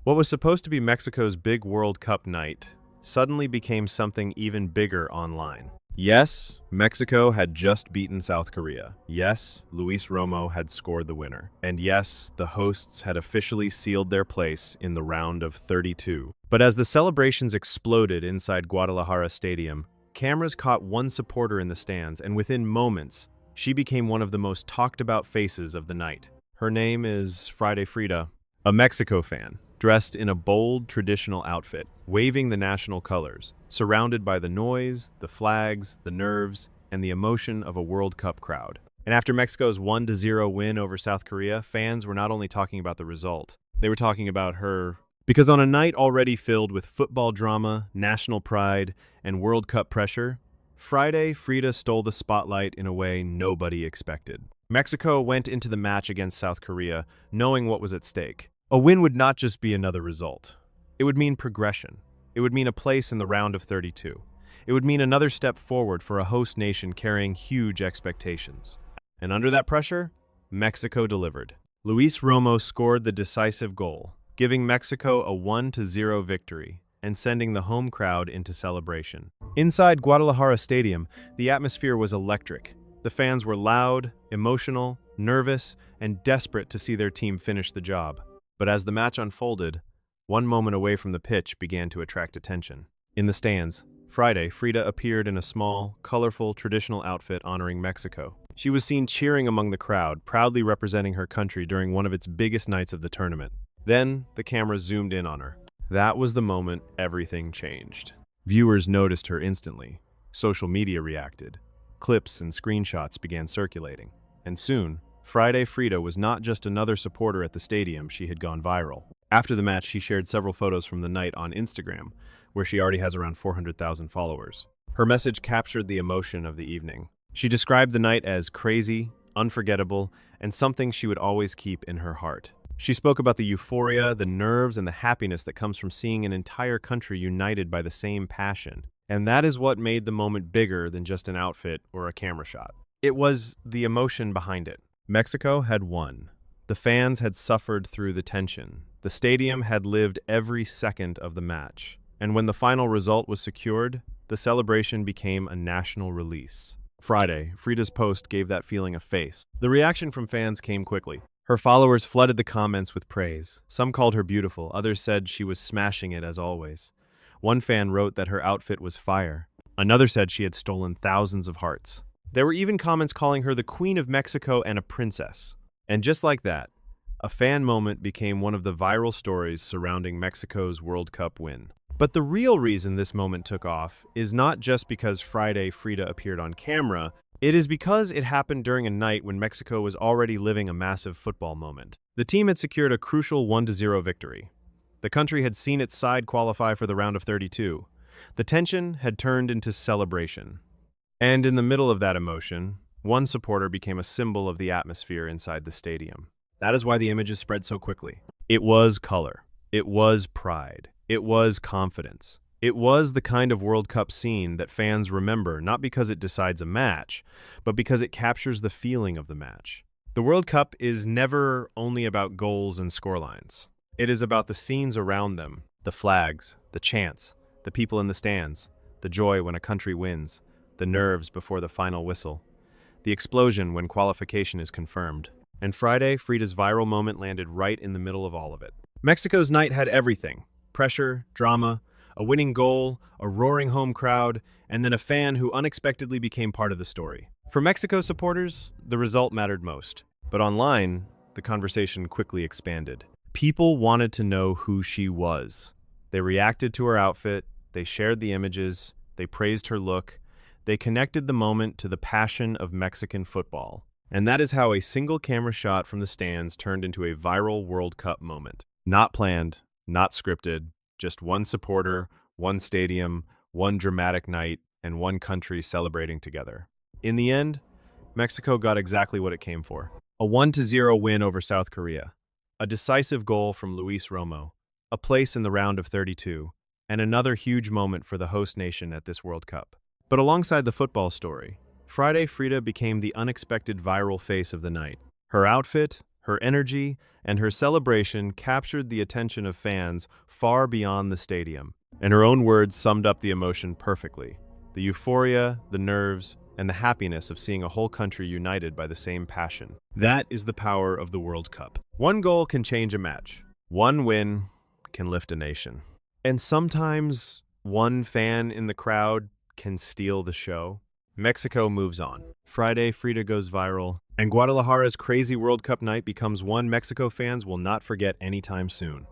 What was supposed to be Mexico's big World Cup night suddenly became something even bigger online. Yes, Mexico had just beaten South Korea. Yes, Luis Romo had scored the winner. And yes, the hosts had officially sealed their place in the round of 32. But as the celebrations exploded inside Guadalajara Stadium, cameras caught one supporter in the stands, and within moments, she became one of the most talked about faces of the night. Her name is Frida, a Mexico fan, dressed in a bold traditional outfit, waving the national colors, surrounded by the noise, the flags, the nerves, and the emotion of a World Cup crowd. And after Mexico's 1-0 win over South Korea, fans were not only talking about the result, they were talking about her. Because on a night already filled with football drama, national pride, and World Cup pressure, Frida stole the spotlight in a way nobody expected. Mexico went into the match against South Korea knowing what was at stake. A win would not just be another result. It would mean progression. It would mean a place in the round of 32. It would mean another step forward for a host nation carrying huge expectations. And under that pressure, Mexico delivered. Luis Romo scored the decisive goal, giving Mexico a 1-0 victory and sending the home crowd into celebration. Inside Guadalajara Stadium, the atmosphere was electric. The fans were loud, emotional, nervous, and desperate to see their team finish the job. But as the match unfolded, one moment away from the pitch began to attract attention. In the stands, Frida appeared in a small, colorful, traditional outfit honoring Mexico. She was seen cheering among the crowd, proudly representing her country during one of its biggest nights of the tournament. Then, the camera zoomed in on her. That was the moment everything changed. Viewers noticed her instantly. Social media reacted. Clips and screenshots began circulating. And soon, Frida was not just another supporter at the stadium, she had gone viral. After the match, she shared several photos from the night on Instagram, where she already has around 400,000 followers. Her message captured the emotion of the evening. She described the night as crazy, unforgettable, and something she would always keep in her heart. She spoke about the euphoria, the nerves, and the happiness that comes from seeing an entire country united by the same passion. And that is what made the moment bigger than just an outfit or a camera shot. It was the emotion behind it. Mexico had won. The fans had suffered through the tension. The stadium had lived every second of the match. And when the final result was secured, the celebration became a national release. Frida's post gave that feeling a face. The reaction from fans came quickly. Her followers flooded the comments with praise. Some called her beautiful, others said she was smashing it as always. One fan wrote that her outfit was fire. Another said she had stolen thousands of hearts. There were even comments calling her the Queen of Mexico and a princess. And just like that, a fan moment became one of the viral stories surrounding Mexico's World Cup win. But the real reason this moment took off is not just because Frida appeared on camera. It is because it happened during a night when Mexico was already living a massive football moment. The team had secured a crucial 1-0 victory. The country had seen its side qualify for the round of 32. The tension had turned into celebration. And in the middle of that emotion, one supporter became a symbol of the atmosphere inside the stadium. That is why the images spread so quickly. It was color. It was pride. It was confidence. It was the kind of World Cup scene that fans remember not because it decides a match, but because it captures the feeling of the match. The World Cup is never only about goals and scorelines. It is about the scenes around them, the flags, the chants, the people in the stands, the joy when a country wins, the nerves before the final whistle, the explosion when qualification is confirmed. And Frida's viral moment landed right in the middle of all of it. Mexico's night had everything: pressure, drama, a winning goal, a roaring home crowd, and then a fan who unexpectedly became part of the story. For Mexico supporters, the result mattered most. But online, the conversation quickly expanded. People wanted to know who she was. They reacted to her outfit, they shared the images, they praised her look, they connected the moment to the passion of Mexican football. And that is how a single camera shot from the stands turned into a viral World Cup moment. Not planned, not scripted, just one supporter, one stadium, one dramatic night, and one country celebrating together. In the end, Mexico got exactly what it came for. A 1-0 win over South Korea, a decisive goal from Luis Romo, a place in the round of 32, and another huge moment for the host nation at this World Cup. But alongside the football story, Frida became the unexpected viral face of the night. Her outfit, Her energy and her celebration captured the attention of fans far beyond the stadium. And her own words summed up the emotion perfectly. The euphoria, the nerves, and the happiness of seeing a whole country united by the same passion. That is the power of the World Cup. One goal can change a match. One win can lift a nation. And sometimes one fan in the crowd can steal the show. Mexico moves on. Friday, Frida goes viral, and Guadalajara's crazy World Cup night becomes one Mexico fans will not forget anytime soon.